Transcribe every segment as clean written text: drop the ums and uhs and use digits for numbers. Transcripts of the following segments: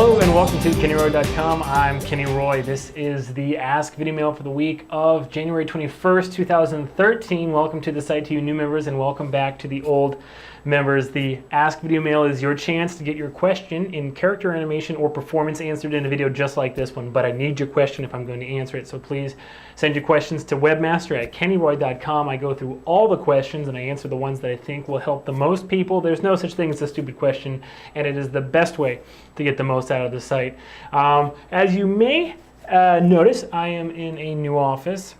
Hello and welcome to KennyRoy.com. I'm Kenny Roy. This is the Ask Video Mail for the week of January 21st, 2013. Welcome to the site to you new members and welcome back to the old members. The Ask Video Mail is your chance to get your question in character animation or performance answered in a video just like this one, but I need your question if I'm going to answer it, so please send your questions to webmaster@kennyroy.com. I go through all the questions and I answer the ones that I think will help the most people. There's no such thing as a stupid question, and it is the best way to get the most out of the site. As you may notice, I am in a new office.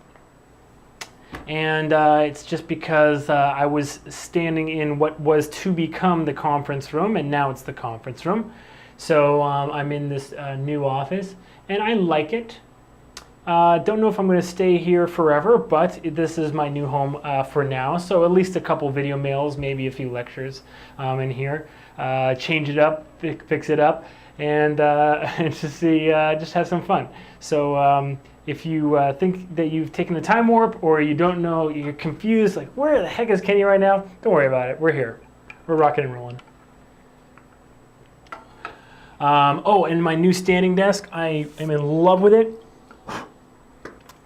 And it's just because I was standing in what was to become the conference room, and now it's the conference room. So I'm in this new office, and I like it. Don't know if I'm going to stay here forever, but this is my new home for now. So at least a couple video mails, maybe a few lectures in here. Change it up, fix it up, and just have some fun. So if you think that you've taken the time warp, or you don't know, you're confused, like where the heck is Kenny right now? Don't worry about it. We're here. We're rocking and rolling. Oh, and my new standing desk, I am in love with it.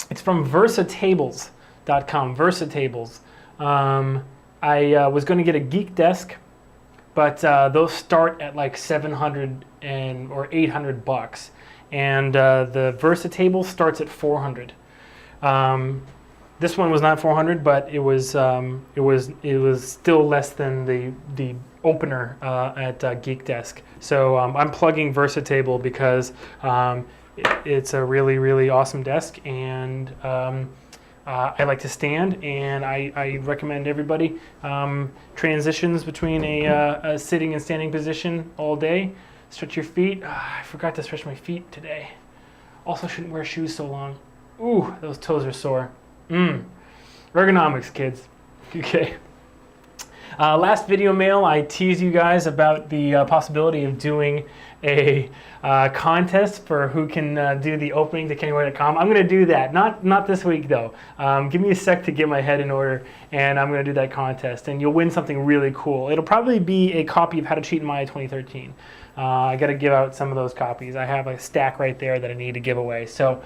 It's from versatables.com. Versatables. I was going to get a geek desk, but those start at like $700 or $800. And the Versatable starts at $400. This one was not $400, but it was still less than the opener at Geek Desk. So I'm plugging Versatable because it's a really awesome desk, and I like to stand, and I recommend everybody transitions between a sitting and standing position all day. Stretch your feet. I forgot to stretch my feet today. Also shouldn't wear shoes so long. Ooh, those toes are sore. Ergonomics, kids. Okay. Last video mail, I teased you guys about the possibility of doing a contest for who can do the opening to KennyRoy.com. I'm going to do that. Not this week, though. Give me a sec to get my head in order, and I'm going to do that contest. And you'll win something really cool. It'll probably be a copy of How to Cheat in Maya 2013. I got to give out some of those copies. I have a stack right there that I need to give away. So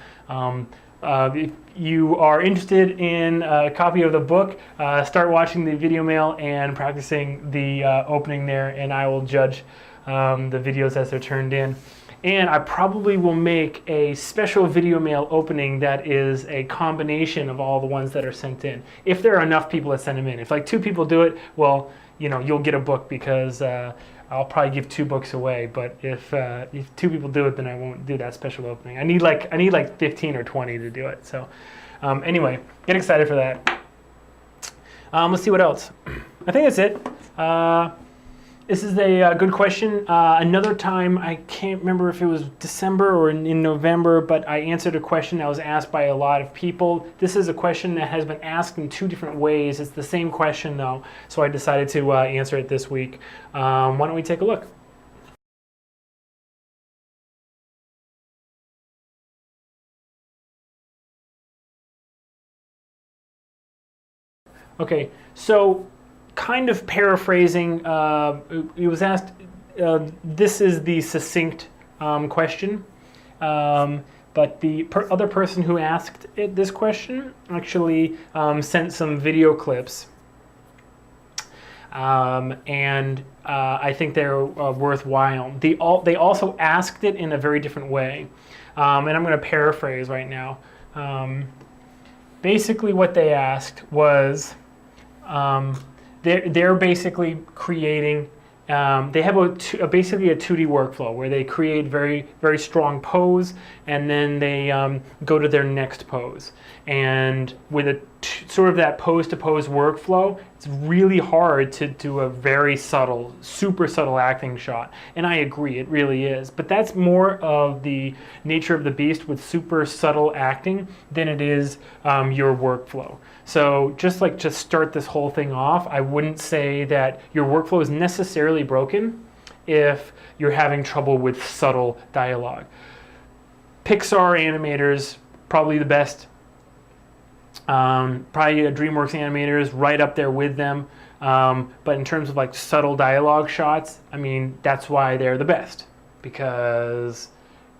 if you are interested in a copy of the book, start watching the video mail and practicing the opening there, and I will judge the videos as they're turned in. And I probably will make a special video mail opening that is a combination of all the ones that are sent in. If there are enough people that send them in. If like 2 people do it, well, you know, you'll get a book because I'll probably give 2 books away. But if 2 people do it, then I won't do that special opening. I need like 15 or 20 to do it. So anyway, get excited for that. Let's see what else. I think that's it. This is a good question. Another time, I can't remember if it was December or in November, but I answered a question that was asked by a lot of people. This is a question that has been asked in 2 different ways. It's the same question though, so I decided to answer it this week. Why don't we take a look? Okay, so kind of paraphrasing, it was asked, this is the succinct question, but the other person who asked this question actually sent some video clips, and I think they're worthwhile. They also asked it in a very different way, and I'm going to paraphrase right now. Basically what they asked was, they're basically creating, they have basically a 2D workflow where they create very strong pose, and then they go to their next pose. And with sort of that pose-to-pose workflow, it's really hard to do a very subtle, super subtle acting shot. And I agree, it really is. But that's more of the nature of the beast with super subtle acting than it is your workflow. So just start this whole thing off, I wouldn't say that your workflow is necessarily broken if you're having trouble with subtle dialogue. Pixar animators, probably the best. Probably DreamWorks animators, right up there with them. But in terms of like subtle dialogue shots, I mean, that's why they're the best. because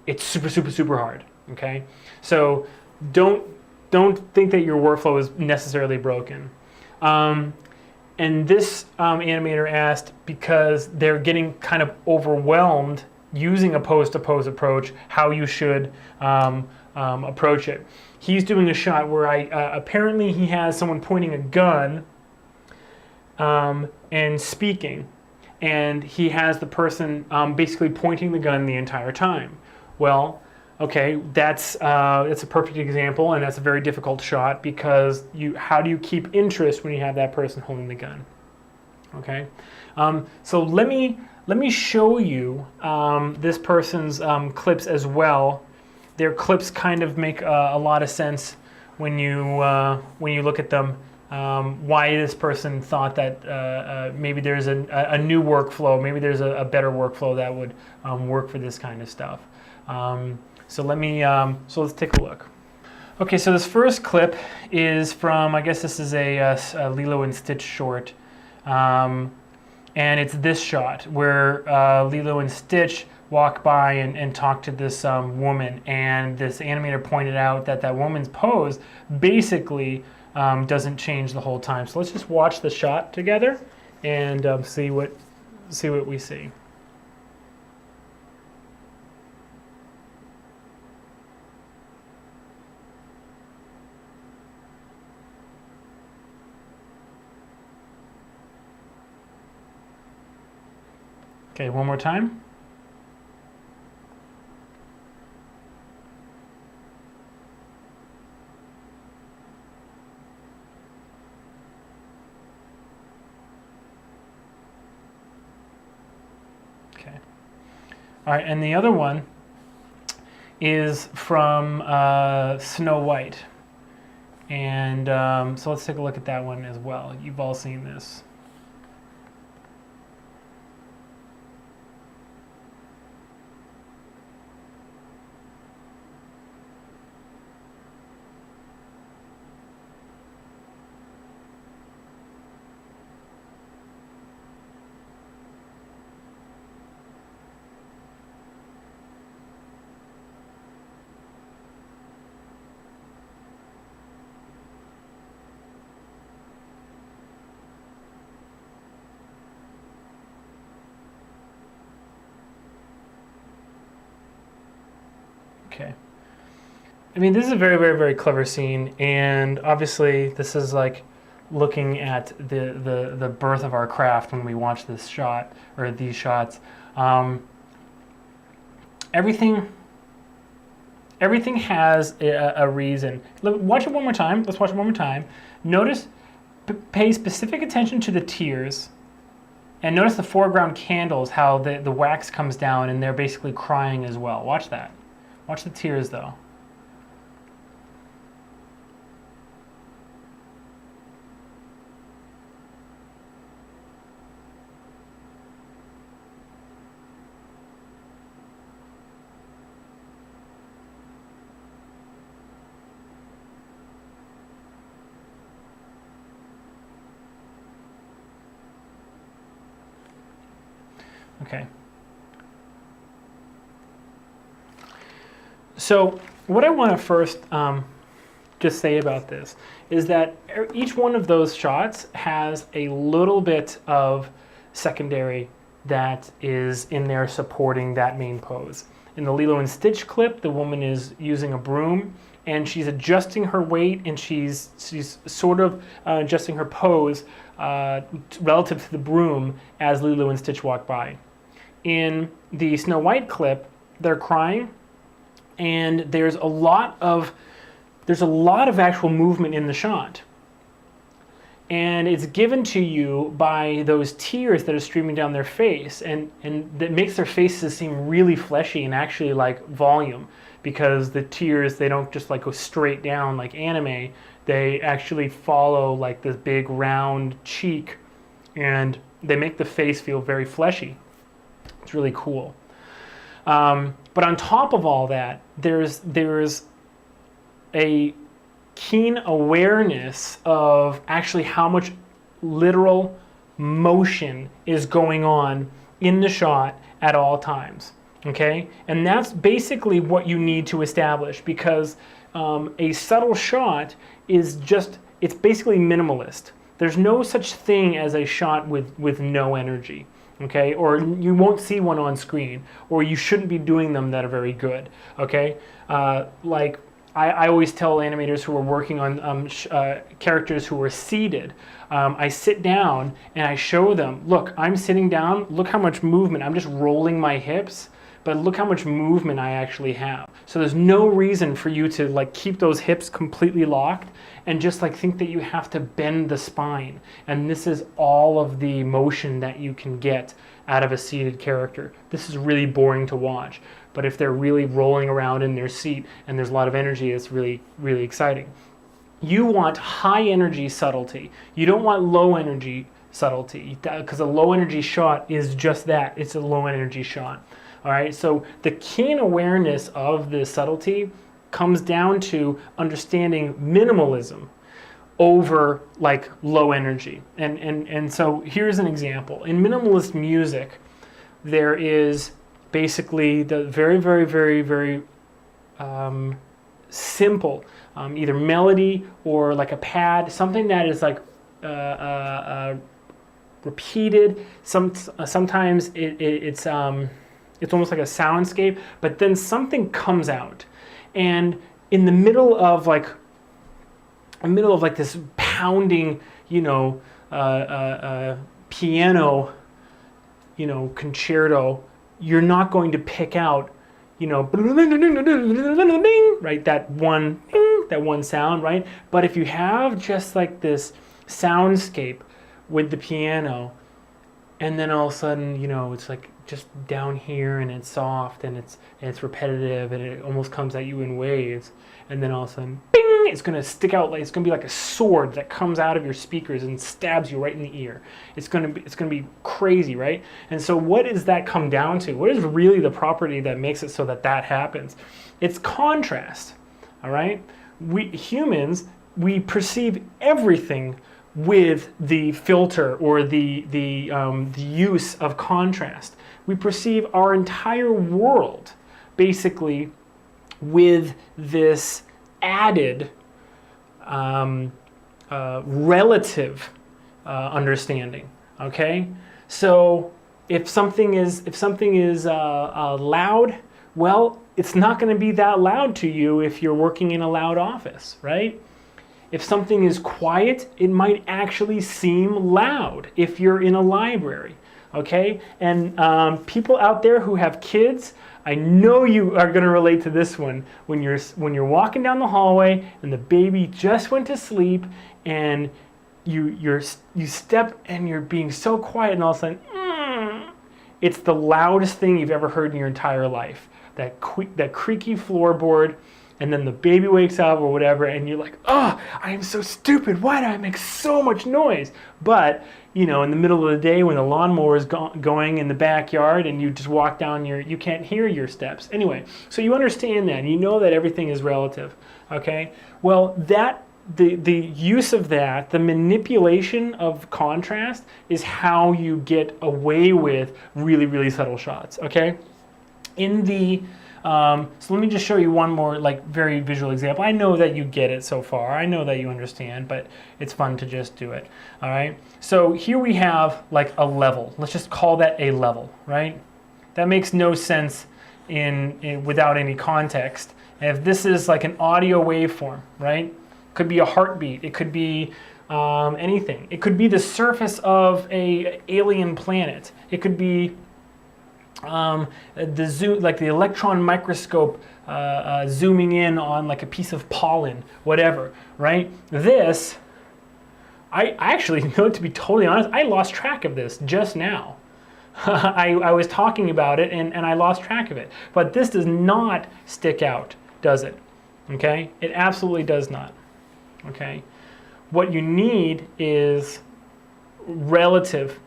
it's super, super, super hard. Okay, so don't think that your workflow is necessarily broken. And this animator asked, because they're getting kind of overwhelmed using a pose-to-pose approach, how you should approach it. He's doing a shot where apparently he has someone pointing a gun and speaking, and he has the person basically pointing the gun the entire time. Well, okay, that's a perfect example, and that's a very difficult shot, because how do you keep interest when you have that person holding the gun? Okay, so let me show you this person's clips as well. Their clips kind of make a lot of sense when you look at them. Why this person thought that maybe there's a new workflow, maybe there's a better workflow that would work for this kind of stuff. So let's take a look. Okay, so this first clip is from, I guess this is a Lilo and Stitch short. And it's this shot where Lilo and Stitch walk by and talk to this woman, and this animator pointed out that that woman's pose basically doesn't change the whole time. So let's just watch the shot together and see what we see. Okay, one more time. Okay. All right, and the other one is from Snow White. And so let's take a look at that one as well. You've all seen this. Okay. I mean, this is a very, very, very clever scene, and obviously this is like looking at the birth of our craft when we watch this shot, or these shots. Everything has a reason. Watch it one more time. Let's watch it one more time. Notice, pay specific attention to the tears, and notice the foreground candles, how the wax comes down and they're basically crying as well. Watch that. Watch the tears though. Okay. So what I want to first just say about this is that each one of those shots has a little bit of secondary that is in there supporting that main pose. In the Lilo and Stitch clip, the woman is using a broom and she's adjusting her weight, and she's sort of adjusting her pose relative to the broom as Lilo and Stitch walk by. In the Snow White clip, they're crying, and there's a lot of actual movement in the shot, and it's given to you by those tears that are streaming down their face, and that makes their faces seem really fleshy and actually like volume, because the tears, they don't just like go straight down like anime, they actually follow like this big round cheek, and they make the face feel very fleshy. It's really cool. But on top of all that, there's a keen awareness of actually how much literal motion is going on in the shot at all times. Okay, and that's basically what you need to establish, because a subtle shot is it's basically minimalist. There's no such thing as a shot with no energy, okay? Or you won't see one on screen, or you shouldn't be doing them that are very good, okay? Like I always tell animators who are working on characters who are seated, I sit down and I show them, look, I'm sitting down, look how much movement, I'm just rolling my hips, but look how much movement I actually have. So there's no reason for you to like keep those hips completely locked and just like think that you have to bend the spine. And this is all of the motion that you can get out of a seated character. This is really boring to watch. But if they're really rolling around in their seat and there's a lot of energy, it's really, really exciting. You want high energy subtlety. You don't want low energy subtlety, because a low energy shot is just that. It's a low energy shot. All right, so the keen awareness of the subtlety comes down to understanding minimalism over like low energy. And so here's an example. In minimalist music, there is basically the very, very, very, very simple, either melody or like a pad, something that is like repeated. Sometimes it's almost like a soundscape, but then something comes out, and in the middle of like this pounding, piano, concerto, you're not going to pick out, right, that one sound, right? But if you have just like this soundscape with the piano, and then all of a sudden, it's like just down here, and it's soft, and it's repetitive, and it almost comes at you in waves, and then all of a sudden, bing, it's going to stick out, like it's going to be like a sword that comes out of your speakers and stabs you right in the ear. It's going to be crazy, right? And so what does that come down to? What is really the property that makes it so that happens? It's contrast. All right? We humans, we perceive everything with the filter or the use of contrast. We perceive our entire world basically with this added relative understanding. Okay, so if something is loud, well, it's not going to be that loud to you if you're working in a loud office, right? If something is quiet, it might actually seem loud if you're in a library, okay? And people out there who have kids, I know you are going to relate to this one. When you're walking down the hallway and the baby just went to sleep, and you step and you're being so quiet, and all of a sudden, it's the loudest thing you've ever heard in your entire life. That creaky floorboard. And then the baby wakes up or whatever, and you're like, oh, I am so stupid. Why do I make so much noise? But, in the middle of the day when the lawnmower is going in the backyard and you just walk down you can't hear your steps. Anyway, so you understand that, and you know that everything is relative, okay? Well, the use of that, the manipulation of contrast, is how you get away with really, really subtle shots, okay? So let me just show you one more very visual example. I know that you get it so far. I know that you understand, but it's fun to just do it. All right. So here we have a level. Let's just call that a level, right? That makes no sense without any context. And if this is like an audio waveform, right? Could be a heartbeat. It could be anything. It could be the surface of a alien planet. It could be the electron microscope zooming in on like a piece of pollen, whatever, right? This, I actually, to be totally honest, I lost track of this just now. I was talking about it and I lost track of it. But this does not stick out, does it? Okay? It absolutely does not. Okay? What you need is relative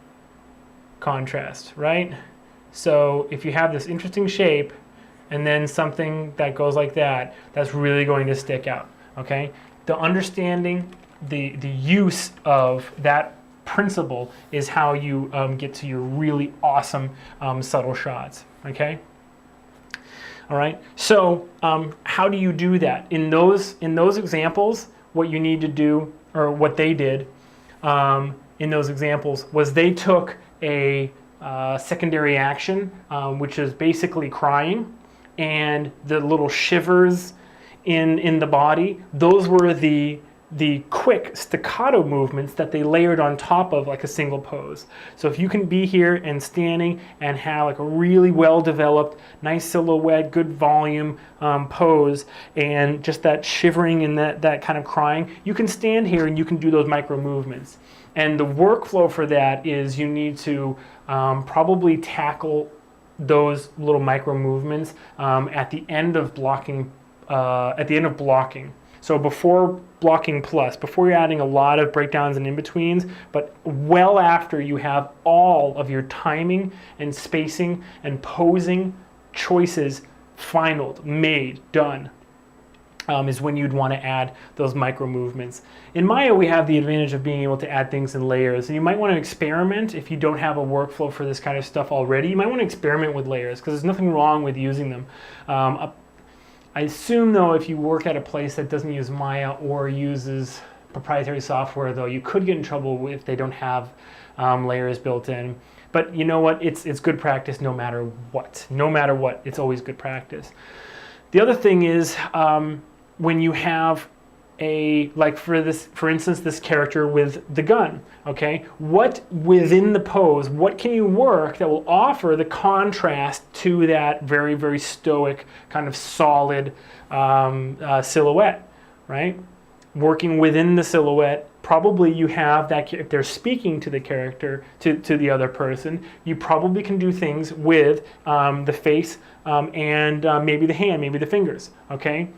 contrast, right? So if you have this interesting shape and then something that goes like that, that's really going to stick out, okay? The understanding, the use of that principle is how you get to your really awesome subtle shots, okay? All right. So how do you do that? In those examples, what you need to do, or what they did in those examples, was they took a secondary action, which is basically crying, and the little shivers in the body. Those were the quick staccato movements that they layered on top of like a single pose. So if you can be here and standing and have like a really well developed, nice silhouette, good volume pose, and just that shivering and that kind of crying, you can stand here and you can do those micro movements. And the workflow for that is you need to probably tackle those little micro movements at the end of blocking. So before blocking plus, before you're adding a lot of breakdowns and in-betweens, but well after you have all of your timing and spacing and posing choices finalized, made, done, is when you'd want to add those micro movements. In Maya, we have the advantage of being able to add things in layers, and you might want to experiment if you don't have a workflow for this kind of stuff already. You might want to experiment with layers because there's nothing wrong with using them. I assume, though, if you work at a place that doesn't use Maya or uses proprietary software, though, you could get in trouble if they don't have layers built in. But you know what? It's good practice no matter what. No matter what, it's always good practice. The other thing is when you have like for instance, this character with the gun, okay? What within the pose, what can you work that will offer the contrast to that very, very stoic, kind of solid silhouette, right? Working within the silhouette, probably you have that, if they're speaking to the character, to the other person, you probably can do things with the face and maybe the hand, maybe the fingers, okay?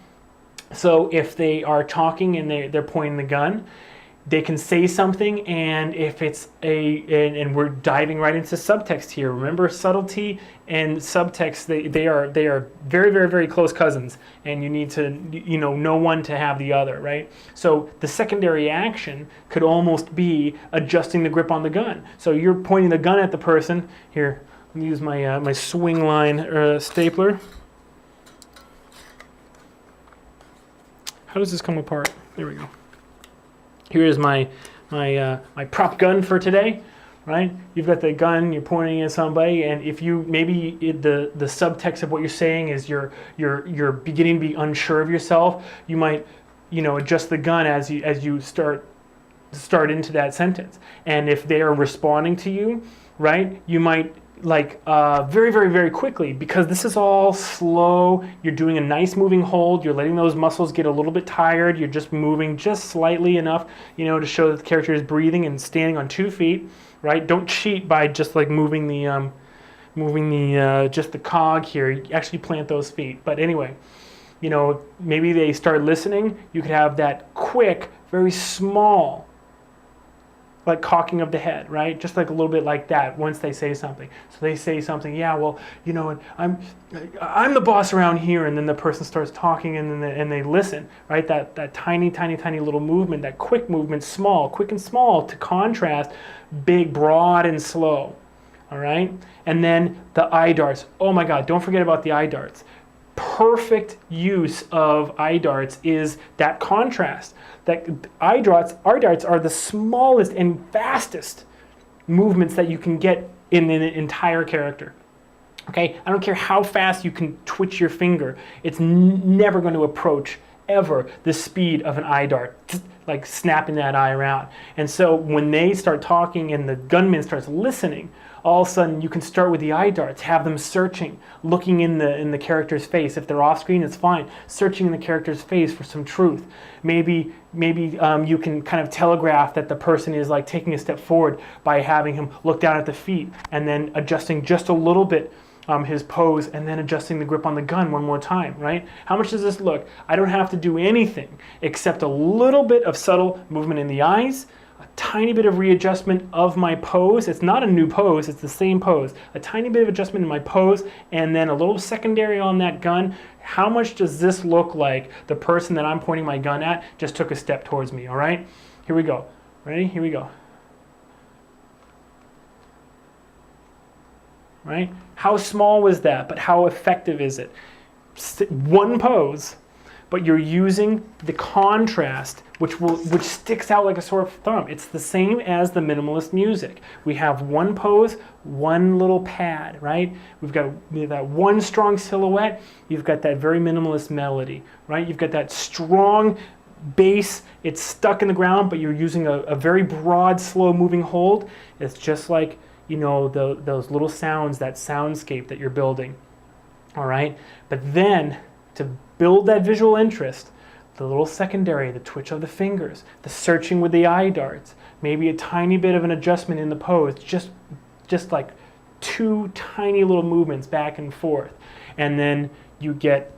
So if they are talking and they're pointing the gun, they can say something, and if it's and we're diving right into subtext here. Remember, subtlety and subtext, they are very, very, very close cousins, and you need to know one to have the other, right? So the secondary action could almost be adjusting the grip on the gun. So you're pointing the gun at the person. Here, let me use my my swing line stapler. How does this come apart? There we go. Here is my prop gun for today, right? You've got the gun, you're pointing at somebody, and if you maybe the subtext of what you're saying is you're beginning to be unsure of yourself, you might adjust the gun as you start into that sentence. And if they are responding to you, right, you might very, very, very quickly, because this is all slow. You're doing a nice moving hold. You're letting those muscles get a little bit tired. You're just moving just slightly enough, to show that the character is breathing and standing on 2 feet, right? Don't cheat by just like moving the just the cog here. You actually plant those feet. But anyway, maybe they start listening. You could have that quick, very small, like cocking of the head, right? Just like a little bit like that once they say something. So they say something, yeah, well, I'm the boss around here, and then the person starts talking, and then they listen, right? That tiny, tiny, tiny little movement, that quick movement, quick and small, to contrast big, broad, and slow, all right? And then the eye darts. Oh my God, don't forget about the eye darts. Perfect use of eye darts is that contrast. That eye darts are the smallest and fastest movements that you can get in an entire character. Okay, I don't care how fast you can twitch your finger. It's never going to approach ever the speed of an eye dart, like snapping that eye around. And so when they start talking and the gunman starts listening, all of a sudden you can start with the eye darts, have them searching, looking in the character's face. If they're off screen, it's fine. Searching in the character's face for some truth. Maybe you can kind of telegraph that the person is like taking a step forward by having him look down at the feet and then adjusting just a little bit his pose, and then adjusting the grip on the gun one more time, right? How much does this look? I don't have to do anything except a little bit of subtle movement in the eyes, a tiny bit of readjustment of my pose. It's not a new pose, it's the same pose. A tiny bit of adjustment in my pose, and then a little secondary on that gun. How much does this look like the person that I'm pointing my gun at just took a step towards me, all right? Here we go. Ready? Here we go. Right? How small was that, but how effective is it? one pose, but you're using the contrast, which sticks out like a sore thumb. It's the same as the minimalist music. We have one pose, one little pad, right? We've got that one strong silhouette. You've got that very minimalist melody, right? You've got that strong bass. It's stuck in the ground, but you're using a very broad, slow moving hold. It's just like, you know, those little sounds, that soundscape that you're building, all right? But then to build that visual interest, the little secondary, the twitch of the fingers, the searching with the eye darts, maybe a tiny bit of an adjustment in the pose, just like two tiny little movements back and forth. And then you get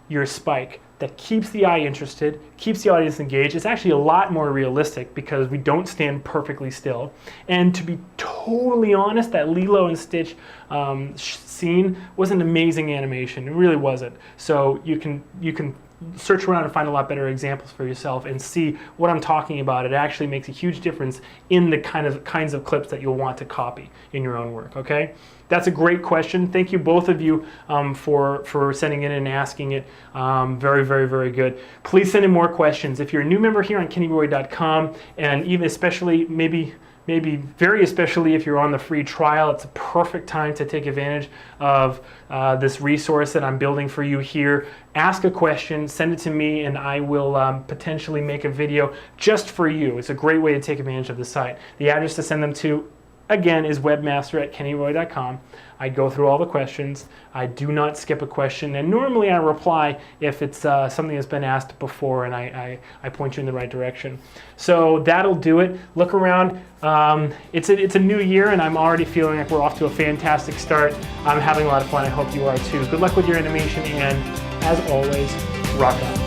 your spike that keeps the eye interested, keeps the audience engaged. It's actually a lot more realistic because we don't stand perfectly still. And to be totally honest, that Lilo and Stitch scene was an amazing animation. It really wasn't. So you can search around and find a lot better examples for yourself and see what I'm talking about. It actually makes a huge difference in the kinds of clips that you'll want to copy in your own work, okay? That's a great question. Thank you, both of you, for sending it and asking it. Very, very, very good. Please send in more questions. If you're a new member here on kennyroy.com, and even especially, maybe very especially if you're on the free trial, it's a perfect time to take advantage of this resource that I'm building for you here. Ask a question, send it to me, and I will potentially make a video just for you. It's a great way to take advantage of the site. The address to send them to, again, is webmaster@kennyroy.com. I go through all the questions. I do not skip a question, and normally I reply if it's something that's been asked before, and I point you in the right direction. So that'll do it. Look around. It's a new year, and I'm already feeling like we're off to a fantastic start. I'm having a lot of fun. I hope you are too. Good luck with your animation, and as always, rock on.